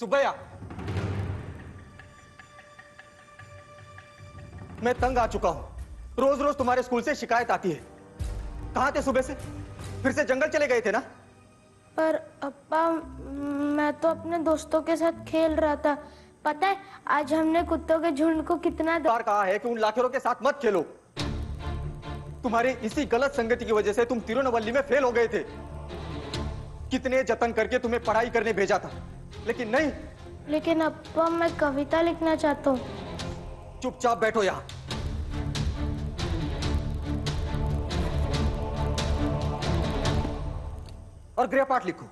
सुबैया, मैं तंग आ चुका हूं। रोज रोज तुम्हारे स्कूल से शिकायत आती है। कहां थे सुबह से? फिर से जंगल चले गए थे ना? पर अप्पा, मैं तो अपने दोस्तों के साथ खेल रहा था। पता है आज हमने कुत्तों के झुंड को कितना बार कहा है कि उन लाखेरों के साथ मत खेलो। तुम्हारी इसी गलत संगति की वजह से तुम तिरुनवल्ली में फेल हो गए थे। कितने जतन करके तुम्हें पढ़ाई करने भेजा था, लेकिन नहीं। लेकिन अप्पा, मैं कविता लिखना चाहता हूँ। चुपचाप बैठो यहां। और गृहपाठ लिखो।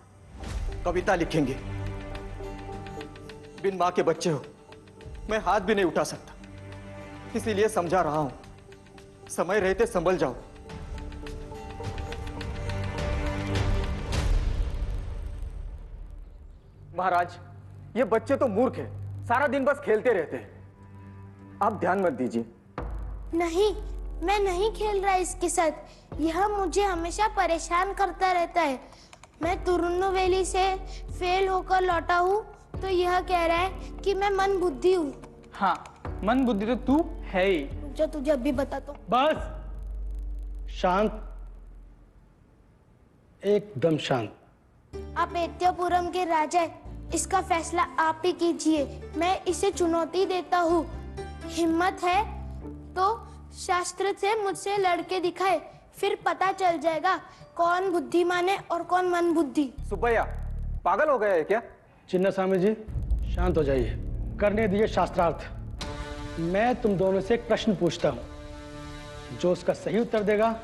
कविता लिखेंगे। बिन मां के बच्चे हो, मैं हाथ भी नहीं उठा सकता, इसीलिए समझा रहा हूं। समय रहते संभल जाओ। महाराज, ये बच्चे तो मूर्ख हैं, सारा दिन बस खेलते रहते हैं। आप ध्यान मत दीजिए। नहीं, मैं नहीं खेल रहा इसके साथ। यह मुझे हमेशा परेशान करता रहता है। मैं तिरुनेलवेली से फेल होकर लौटा हूँ तो यह कह रहा है कि मैं मन बुद्धि हूँ। हाँ, मन बुद्धि तो तू है ही। जो तुझे अभी बताता हूँ। बस शांत, एकदम शांत। आप एत्यपुरम के राजा हैं, इसका फैसला आप ही कीजिए। मैं इसे चुनौती देता हूँ। हिम्मत है तो शास्त्र से मुझसे लड़के दिखाए, फिर पता चल जाएगा कौन बुद्धिमान है और कौन मन बुद्धि। सुबैया, पागल हो गया है क्या? चिन्नास्वामी जी, शांत हो जाइए। करने दिए शास्त्रार्थ। मैं तुम दोनों से एक प्रश्न पूछता हूं, जो उसका सही उत्तर देगा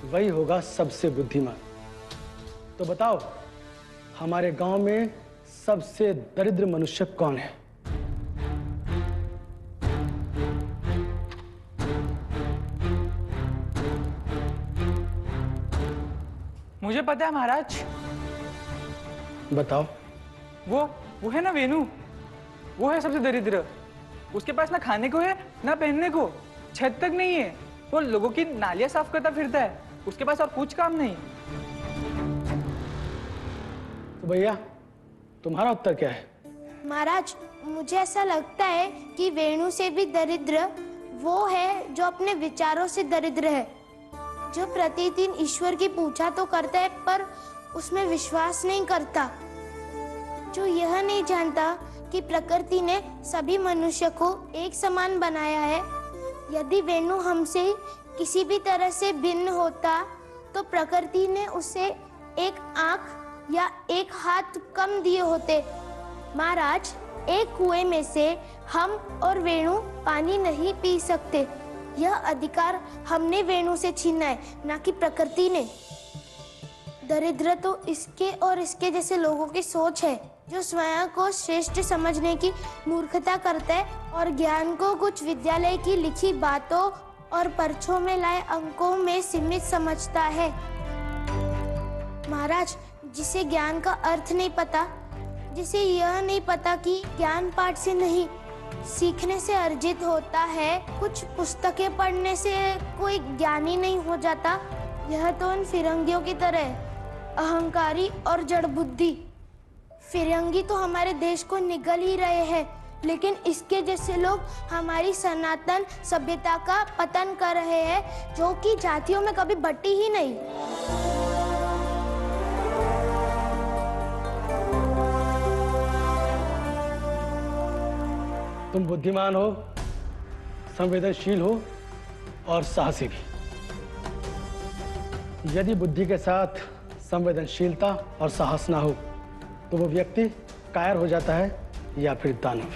वही होगा सबसे बुद्धिमान। तो बताओ, हमारे गांव में सबसे दरिद्र मनुष्य कौन है? मुझे पता है महाराज। बताओ। वो है ना वेणु, वो है सबसे दरिद्र। उसके पास ना खाने को है ना पहनने को, छत तक नहीं है। वो लोगों की नालियां साफ करता फिरता है, उसके पास और कुछ काम नहीं। तो भैया, तुम्हारा उत्तर क्या है? महाराज, मुझे ऐसा लगता है कि वेणु से भी दरिद्र वो है जो अपने विचारों से दरिद्र है, जो प्रतिदिन ईश्वर की पूजा तो करता है पर उसमें विश्वास नहीं करता, जो यह नहीं जानता कि प्रकृति ने सभी मनुष्य को एक समान बनाया है। यदि वेणु हमसे किसी भी तरह से भिन्न होता तो प्रकृति ने उसे एक आंख या एक हाथ कम दिए होते। महाराज, एक कुएं में से हम और वेणु पानी नहीं पी सकते। यह अधिकार हमने वेणु से छीना है, ना कि प्रकृति ने। दरिद्र तो इसके और इसके जैसे लोगों की सोच है, जो स्वयं को श्रेष्ठ समझने की मूर्खता करता है और ज्ञान को कुछ विद्यालय की लिखी बातों और पर्चों में लाए अंकों में सीमित समझता है। महाराज, जिसे ज्ञान का अर्थ नहीं पता, जिसे यह नहीं पता कि ज्ञान पाठ से नहीं सीखने से अर्जित होता है, कुछ पुस्तकें पढ़ने से कोई ज्ञानी नहीं हो जाता, यह तो उन फिरंगियों की तरह है, अहंकारी और जड़ बुद्धि। फिरंगी तो हमारे देश को निगल ही रहे हैं, लेकिन इसके जैसे लोग हमारी सनातन सभ्यता का पतन कर रहे हैं, जो कि जातियों में कभी बटी ही नहीं। तुम बुद्धिमान हो, संवेदनशील हो और साहसी भी। यदि बुद्धि के साथ संवेदनशीलता और साहस ना हो तो वो व्यक्ति कायर हो जाता है या फिर दानव।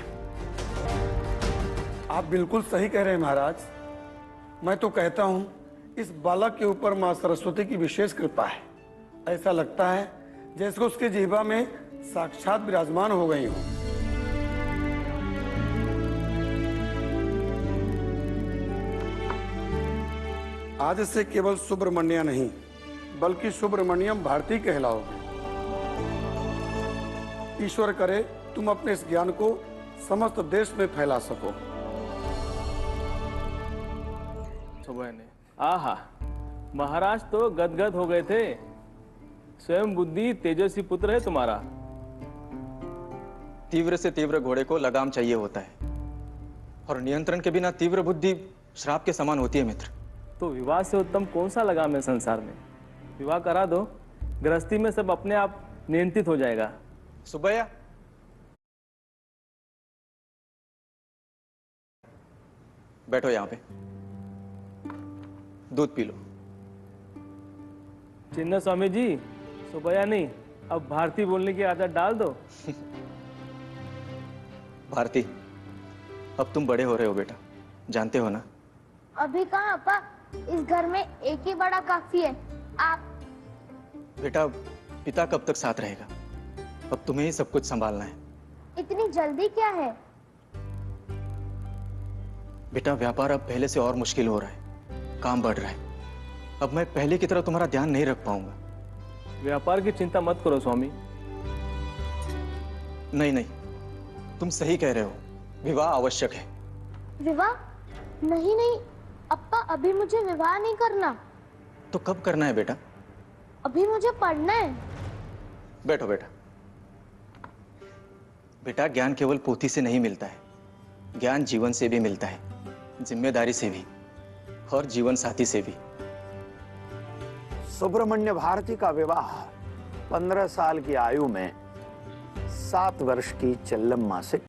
आप बिल्कुल सही कह रहे हैं महाराज। मैं तो कहता हूं, इस बालक के ऊपर मां सरस्वती की विशेष कृपा है। ऐसा लगता है जैसे उसके जिह्वा में साक्षात विराजमान हो गई हो। आज से केवल सुब्रमण्य नहीं, बल्कि सुब्रमण्यम भारती कहलाओगे। ईश्वर करे तुम अपने इस ज्ञान को समस्त देश में फैला सको। सुबह ने आहा, महाराज तो गदगद हो गए थे। स्वयं बुद्धि तेजस्वी पुत्र है तुम्हारा। तीव्र से तीव्र घोड़े को लगाम चाहिए होता है, और नियंत्रण के बिना तीव्र बुद्धि श्राप के समान होती है मित्र। तो विवाह से उत्तम कौन सा लगाम है संसार में? विवाह करा दो, गृहस्थी में सब अपने आप नियंत्रित हो जाएगा। सुबैया, बैठो यहां पे, दूध पी लो। चिन्ना स्वामी जी, सुबैया नहीं, अब भारती बोलने की आदत डाल दो। भारती, अब तुम बड़े हो रहे हो बेटा, जानते हो ना। अभी कहाँ अपा, इस घर में एक ही बड़ा काफी है। आप बेटा, पिता कब तक साथ रहेगा? अब तुम्हें ही सब कुछ संभालना है। इतनी जल्दी क्या है? बेटा, व्यापार अब पहले से और मुश्किल हो रहा है, काम बढ़ रहा है। अब मैं पहले की तरह तुम्हारा ध्यान नहीं रख पाऊंगा। व्यापार की चिंता मत करो स्वामी। नहीं नहीं, तुम सही कह रहे हो, विवाह आवश्यक है। विवाह? नहीं नहीं अप्पा, अभी मुझे विवाह नहीं करना। तो कब करना है बेटा? अभी मुझे पढ़ना है। बैठो बेटा। बेटा, ज्ञान केवल पोथी से नहीं मिलता है, ज्ञान जीवन से भी मिलता है, जिम्मेदारी से भी, और जीवन साथी से भी। सुब्रमण्य भारती का विवाह 15 साल की आयु में 7 वर्ष की चल्लम्मा से